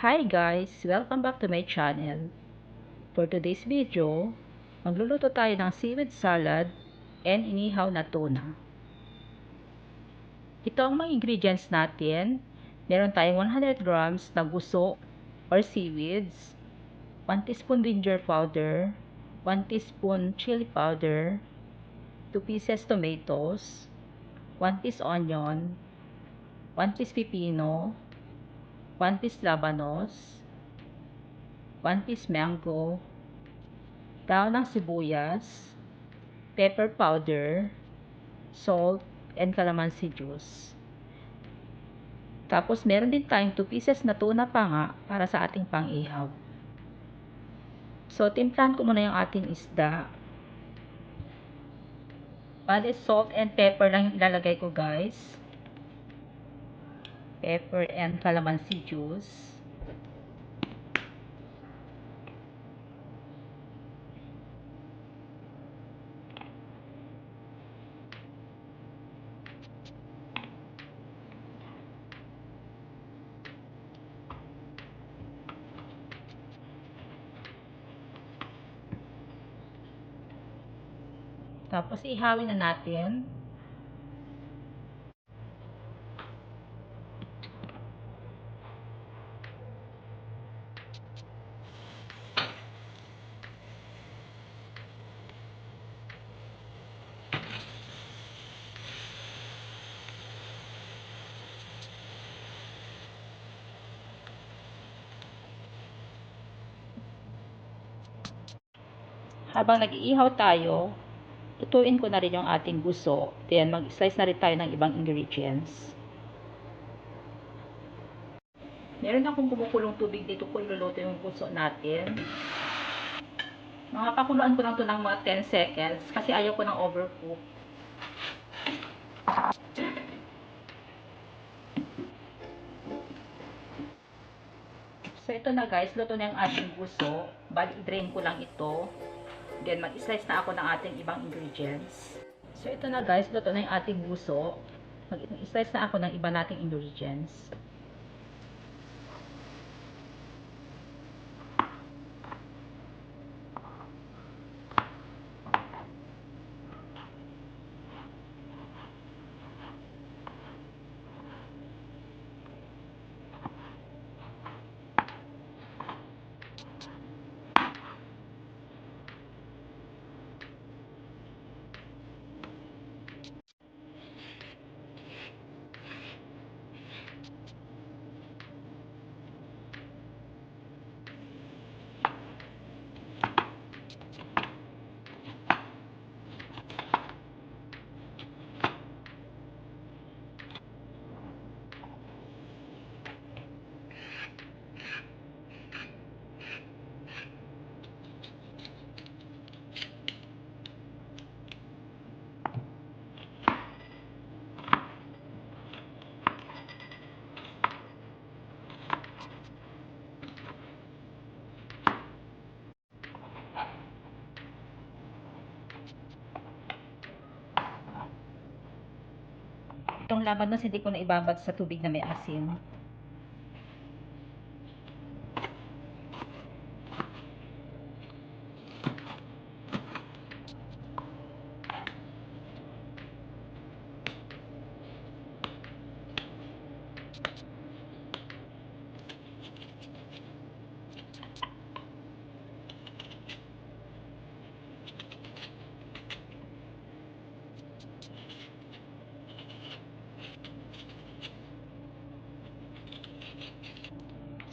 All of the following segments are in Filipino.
Hi guys! Welcome back to my channel. For today's video, magluluto tayo ng seaweed salad and inihaw na tuna. Ito ang mga ingredients natin. Meron tayong 100 grams na guso or seaweeds, 1 teaspoon ginger powder, 1 teaspoon chili powder, 2 pieces tomatoes, 1 piece onion, 1 piece pipino, 1 piece labanos, 1 piece mango, daon ng sibuyas, pepper powder, salt, and calamansi juice. Tapos meron din tayong 2 pieces na tuna pa nga para sa ating pang-ihaw. So, timplahan ko muna yung ating isda. Bale, salt and pepper lang yung ilalagay ko guys. Pepper and calamansi juice. Tapos ihawin na natin. Habang nag-iihaw tayo, lutuin ko na rin yung ating guso. Then, mag-slice na rin tayo ng ibang ingredients. Meron akong kumukulong tubig dito kung iluluto yung guso natin. Mga pakuluan ko lang ito ng mga 10 seconds kasi ayaw ko ng overcook. So, ito na guys, luto na yung ating guso. Bali, i-drain ko lang ito. Then, mag-slice na ako ng ating ibang ingredients. So, ito na guys, luto na yung ating guso. Mag-slice na ako ng iba nating ingredients. Itong labanos hindi ko na ibabad sa tubig na may asin.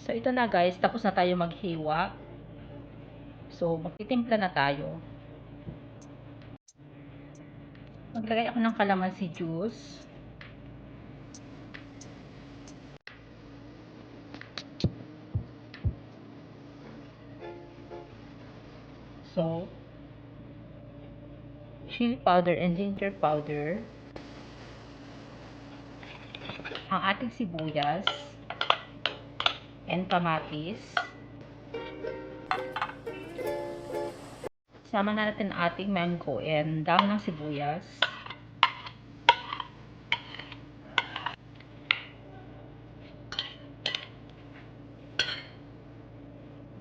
So, ito na guys, tapos na tayo maghiwa. So, magtitimpla na tayo. Maglagay ako ng calamansi juice. Salt. Chili powder and ginger powder. Ang ating sibuyas. And kamatis. Sama na natin ang ating mango and dahon ng sibuyas.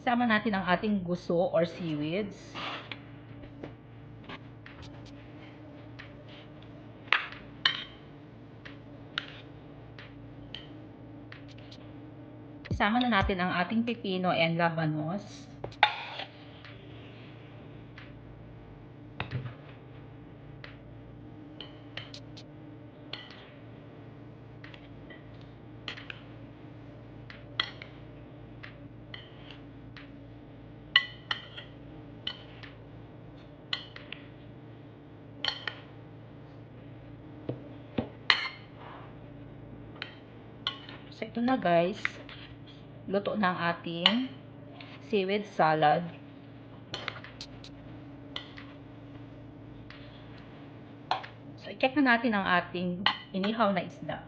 Isama natin ang ating guso or seaweeds. Isama na natin ang ating pipino and labanos. So, ito na guys. Luto na ang ating seaweed salad. So, i-check na natin ang ating inihaw na isda.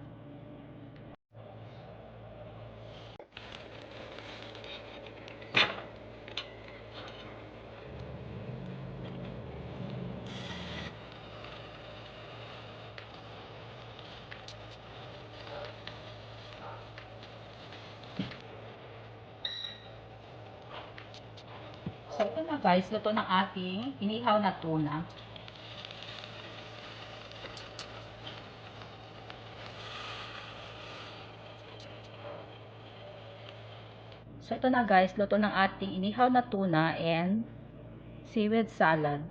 So, ito na guys, luto ng ating inihaw na tuna. So, ito na guys, luto ng ating inihaw na tuna and seaweed salad.